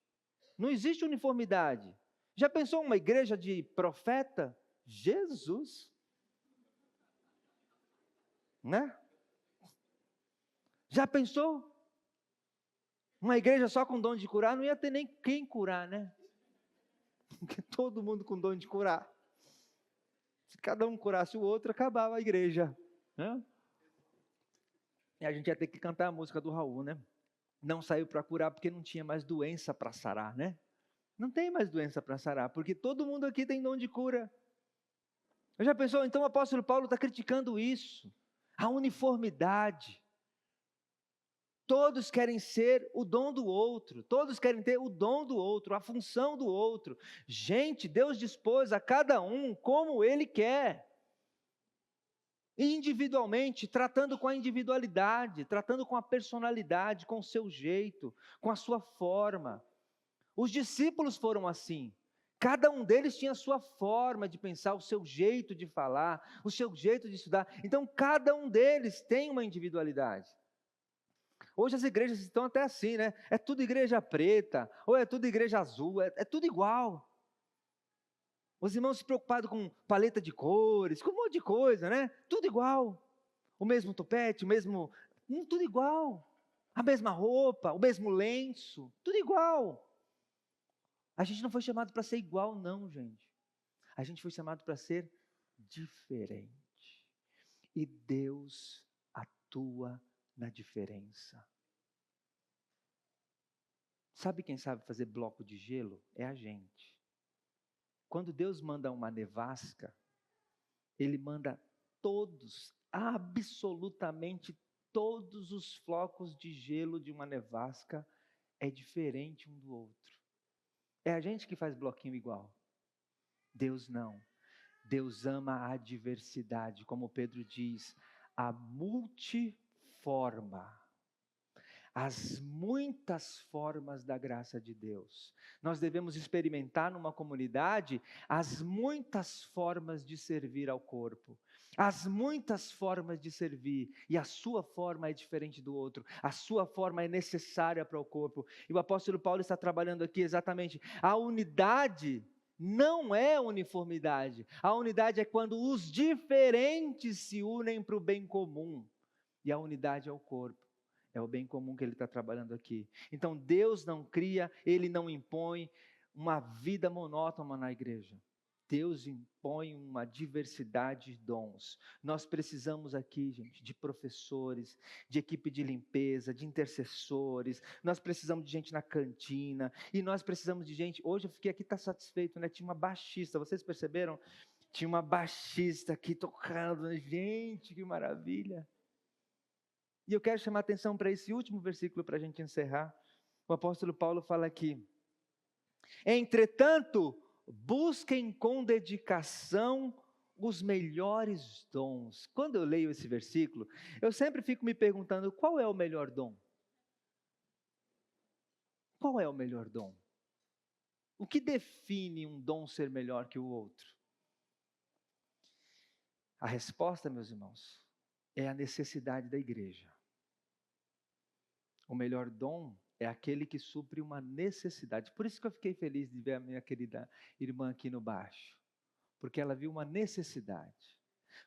não existe uniformidade. Já pensou uma igreja de profeta? Jesus! Né? Já pensou? Uma igreja só com dom de curar, não ia ter nem quem curar, né? Porque todo mundo com dom de curar. Se cada um curasse o outro, acabava a igreja. Né? E a gente ia ter que cantar a música do Raul, né? Não saiu para curar porque não tinha mais doença para sarar, né? Não tem mais doença para sarar, porque todo mundo aqui tem dom de cura. Já pensou? Então o apóstolo Paulo está criticando isso. A uniformidade. Todos querem ser o dom do outro, todos querem ter o dom do outro, a função do outro. Gente, Deus dispôs a cada um como Ele quer. Individualmente, tratando com a individualidade, tratando com a personalidade, com o seu jeito, com a sua forma. Os discípulos foram assim. Cada um deles tinha a sua forma de pensar, o seu jeito de falar, o seu jeito de estudar. Então, cada um deles tem uma individualidade. Hoje as igrejas estão até assim, né? É tudo igreja preta, ou é tudo igreja azul, é tudo igual. Os irmãos se preocupados com paleta de cores, com um monte de coisa, né? Tudo igual. O mesmo topete, o mesmo... tudo igual. A mesma roupa, o mesmo lenço, tudo igual. A gente não foi chamado para ser igual, não, gente. A gente foi chamado para ser diferente. E Deus atua na diferença. Sabe quem sabe fazer bloco de gelo? É a gente. Quando Deus manda uma nevasca, Ele manda todos, absolutamente todos os flocos de gelo de uma nevasca é diferente um do outro. É a gente que faz bloquinho igual. Deus não. Deus ama a diversidade, como Pedro diz, a multiforma. As muitas formas da graça de Deus. Nós devemos experimentar numa comunidade as muitas formas de servir ao corpo. As muitas formas de servir. E a sua forma é diferente do outro. A sua forma é necessária para o corpo. E o apóstolo Paulo está trabalhando aqui exatamente. A unidade não é uniformidade. A unidade é quando os diferentes se unem para o bem comum. E a unidade é o corpo. É o bem comum que ele está trabalhando aqui. Então Deus não cria, Ele não impõe uma vida monótona na igreja. Deus impõe uma diversidade de dons. Nós precisamos aqui, gente, de professores, de equipe de limpeza, de intercessores. Nós precisamos de gente na cantina. E nós precisamos de gente... Hoje eu fiquei aqui, está satisfeito, né? Tinha uma baixista, vocês perceberam? Tinha uma baixista aqui tocando. Gente, que maravilha! E eu quero chamar a atenção para esse último versículo para a gente encerrar. O apóstolo Paulo fala aqui: entretanto, busquem com dedicação os melhores dons. Quando eu leio esse versículo, eu sempre fico me perguntando, qual é o melhor dom? Qual é o melhor dom? O que define um dom ser melhor que o outro? A resposta, meus irmãos, é a necessidade da igreja. O melhor dom é aquele que supre uma necessidade. Por isso que eu fiquei feliz de ver a minha querida irmã aqui no baixo. Porque ela viu uma necessidade.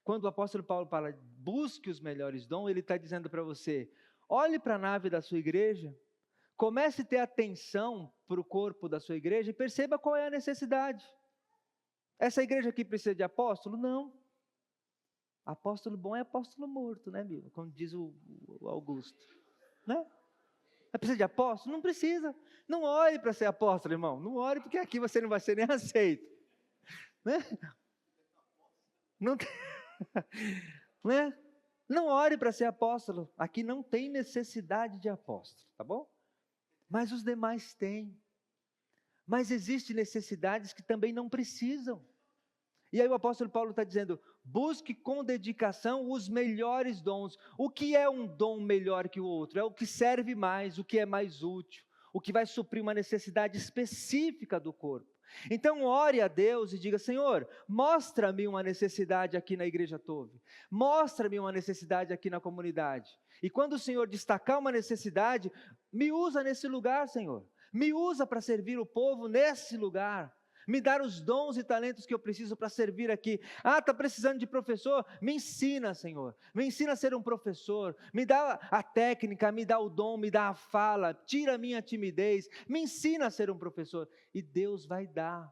Quando o apóstolo Paulo fala, busque os melhores dons, ele está dizendo para você, olhe para a nave da sua igreja, comece a ter atenção para o corpo da sua igreja e perceba qual é a necessidade. Essa igreja aqui precisa de apóstolo? Não. Apóstolo bom é apóstolo morto, né, Mila? Como diz o Augusto. Né? Precisa de apóstolo? Não precisa. Não ore para ser apóstolo, irmão. Não ore, porque aqui você não vai ser nem aceito. Né? Não, né? Não ore para ser apóstolo. Aqui não tem necessidade de apóstolo, tá bom? Mas os demais têm. Mas existem necessidades que também não precisam. E aí o apóstolo Paulo está dizendo, Busque com dedicação os melhores dons. O que é um dom melhor que o outro? É o que serve mais, o que é mais útil, o que vai suprir uma necessidade específica do corpo. Então ore a Deus e diga: Senhor, mostra-me uma necessidade aqui na igreja Tove, mostra-me uma necessidade aqui na comunidade. E quando o Senhor destacar uma necessidade, me usa nesse lugar, Senhor. Me usa para servir o povo nesse lugar. Me dar os dons e talentos que eu preciso para servir aqui. Está precisando de professor? Me ensina, Senhor. Me ensina a ser um professor. Me dá a técnica, me dá o dom, me dá a fala. Tira a minha timidez. Me ensina a ser um professor. E Deus vai dar.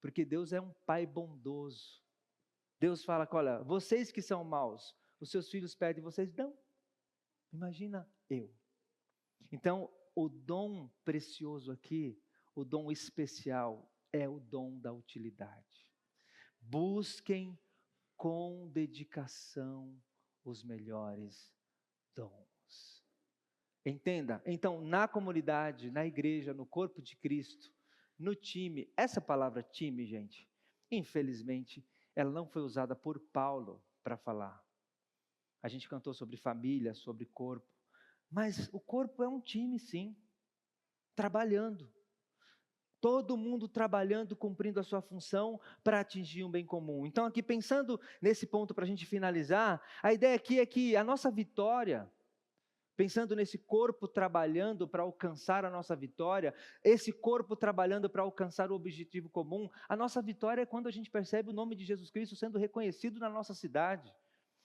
Porque Deus é um Pai bondoso. Deus fala: olha, vocês que são maus, os seus filhos pedem, vocês dão. Imagina eu. Então, o dom precioso aqui, o dom especial, é o dom da utilidade. Busquem com dedicação os melhores dons. Entenda, então, na comunidade, na igreja, no corpo de Cristo, no time, essa palavra time, gente, infelizmente, ela não foi usada por Paulo para falar. A gente cantou sobre família, sobre corpo, mas o corpo é um time, sim, trabalhando. Todo mundo trabalhando, cumprindo a sua função para atingir um bem comum. Então aqui, pensando nesse ponto para a gente finalizar, a ideia aqui é que a nossa vitória, pensando nesse corpo trabalhando para alcançar a nossa vitória, esse corpo trabalhando para alcançar o objetivo comum, a nossa vitória é quando a gente percebe o nome de Jesus Cristo sendo reconhecido na nossa cidade.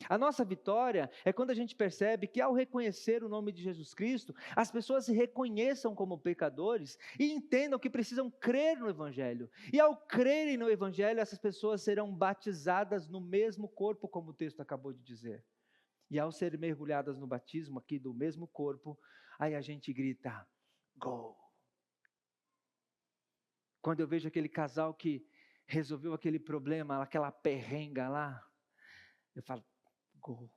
A nossa vitória é quando a gente percebe que, ao reconhecer o nome de Jesus Cristo, as pessoas se reconheçam como pecadores e entendam que precisam crer no Evangelho. E ao crerem no Evangelho, essas pessoas serão batizadas no mesmo corpo, como o texto acabou de dizer. E ao serem mergulhadas no batismo aqui do mesmo corpo, aí a gente grita: gol! Quando eu vejo aquele casal que resolveu aquele problema, aquela perrenga lá, eu falo: gol.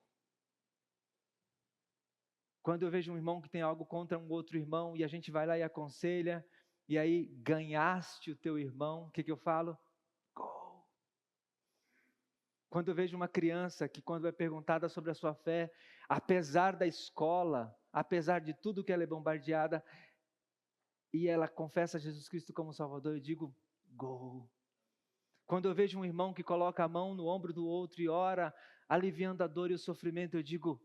Quando eu vejo um irmão que tem algo contra um outro irmão, e a gente vai lá e aconselha, e aí ganhaste o teu irmão, o que eu falo? Gol. Quando eu vejo uma criança que, quando é perguntada sobre a sua fé, apesar da escola, apesar de tudo que ela é bombardeada, e ela confessa Jesus Cristo como Salvador, eu digo: gol. Quando eu vejo um irmão que coloca a mão no ombro do outro e ora, aliviando a dor e o sofrimento, eu digo: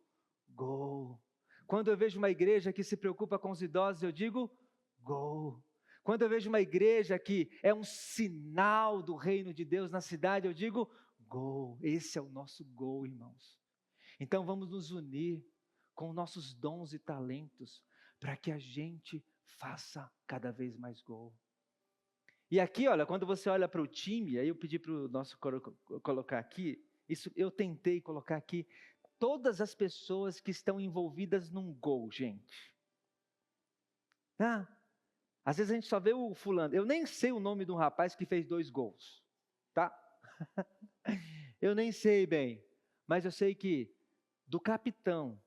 gol. Quando eu vejo uma igreja que se preocupa com os idosos, eu digo: gol. Quando eu vejo uma igreja que é um sinal do reino de Deus na cidade, eu digo: gol. Esse é o nosso gol, irmãos. Então vamos nos unir com nossos dons e talentos para que a gente faça cada vez mais gol. E aqui, olha, quando você olha para o time, aí eu pedi para o nosso colocar aqui, isso eu tentei colocar aqui, todas as pessoas que estão envolvidas num gol, gente. Às vezes a gente só vê o fulano, eu nem sei o nome de um rapaz que fez 2 gols, tá? Eu nem sei bem, mas eu sei que do capitão,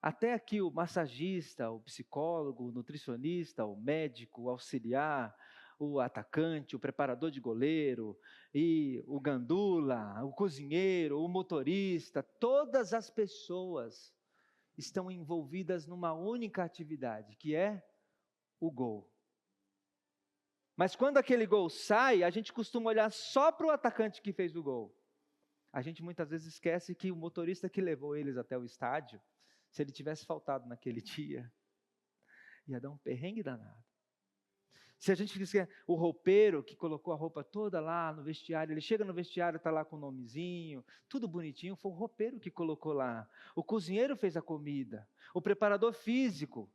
até aqui o massagista, o psicólogo, o nutricionista, o médico, o auxiliar, o atacante, o preparador de goleiro, e o gandula, o cozinheiro, o motorista, todas as pessoas estão envolvidas numa única atividade, que é o gol. Mas quando aquele gol sai, a gente costuma olhar só para o atacante que fez o gol. A gente muitas vezes esquece que o motorista que levou eles até o estádio, se ele tivesse faltado naquele dia, ia dar um perrengue danado. Se a gente esquecer o roupeiro que colocou a roupa toda lá no vestiário, ele chega no vestiário, está lá com o nomezinho, tudo bonitinho, foi o roupeiro que colocou lá. O cozinheiro fez a comida, o preparador físico,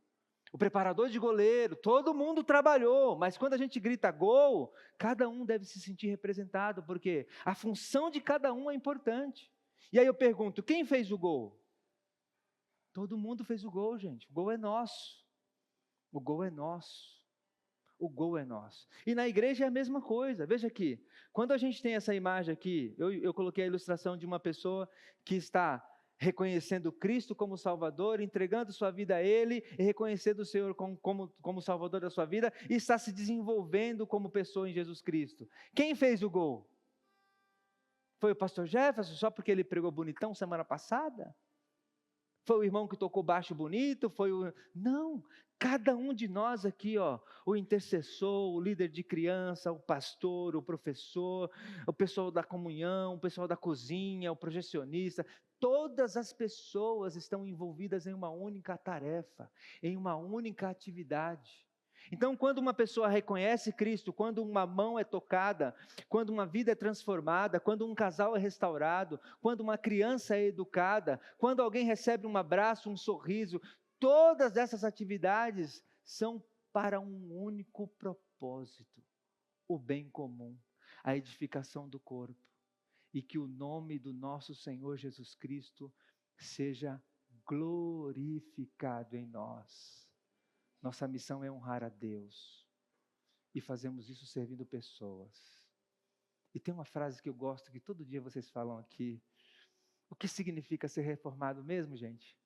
o preparador de goleiro, todo mundo trabalhou, mas quando a gente grita gol, cada um deve se sentir representado, porque a função de cada um é importante. E aí eu pergunto, quem fez o gol? Todo mundo fez o gol, gente. O gol é nosso. O gol é nosso. O gol é nosso. E na igreja é a mesma coisa. Veja aqui, quando a gente tem essa imagem aqui, eu coloquei a ilustração de uma pessoa que está reconhecendo Cristo como Salvador, entregando sua vida a Ele, e reconhecendo o Senhor como Salvador da sua vida, e está se desenvolvendo como pessoa em Jesus Cristo. Quem fez o gol? Foi o pastor Jefferson, só porque ele pregou bonitão semana passada? Foi o irmão que tocou baixo bonito? Não, cada um de nós aqui, ó, o intercessor, o líder de criança, o pastor, o professor, o pessoal da comunhão, o pessoal da cozinha, o projecionista, todas as pessoas estão envolvidas em uma única tarefa, em uma única atividade. Então, quando uma pessoa reconhece Cristo, quando uma mão é tocada, quando uma vida é transformada, quando um casal é restaurado, quando uma criança é educada, quando alguém recebe um abraço, um sorriso, todas essas atividades são para um único propósito: o bem comum, a edificação do corpo, e que o nome do nosso Senhor Jesus Cristo seja glorificado em nós. Nossa missão é honrar a Deus, e fazemos isso servindo pessoas. E tem uma frase que eu gosto, que todo dia vocês falam aqui. O que significa ser reformado mesmo, gente?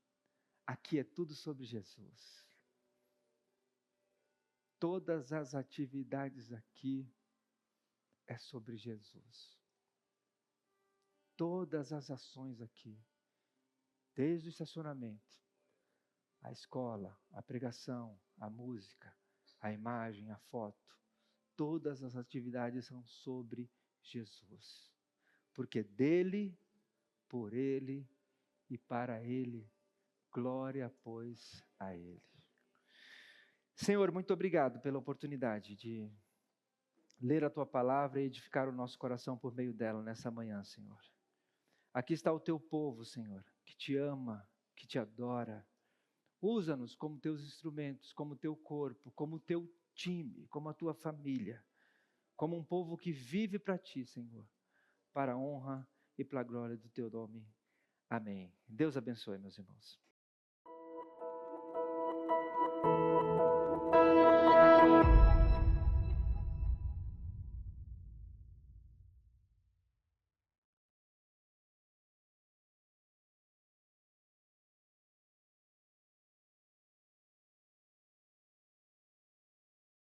Aqui é tudo sobre Jesus. Todas as atividades aqui é sobre Jesus. Todas as ações aqui, desde o estacionamento, a escola, a pregação, a música, a imagem, a foto, todas as atividades são sobre Jesus. Porque dele, por ele e para ele, glória, pois, a ele. Senhor, muito obrigado pela oportunidade de ler a tua palavra e edificar o nosso coração por meio dela nessa manhã, Senhor. Aqui está o teu povo, Senhor, que te ama, que te adora. Usa-nos como teus instrumentos, como teu corpo, como teu time, como a tua família, como um povo que vive para ti, Senhor, para a honra e para a glória do teu nome. Amém. Deus abençoe, meus irmãos.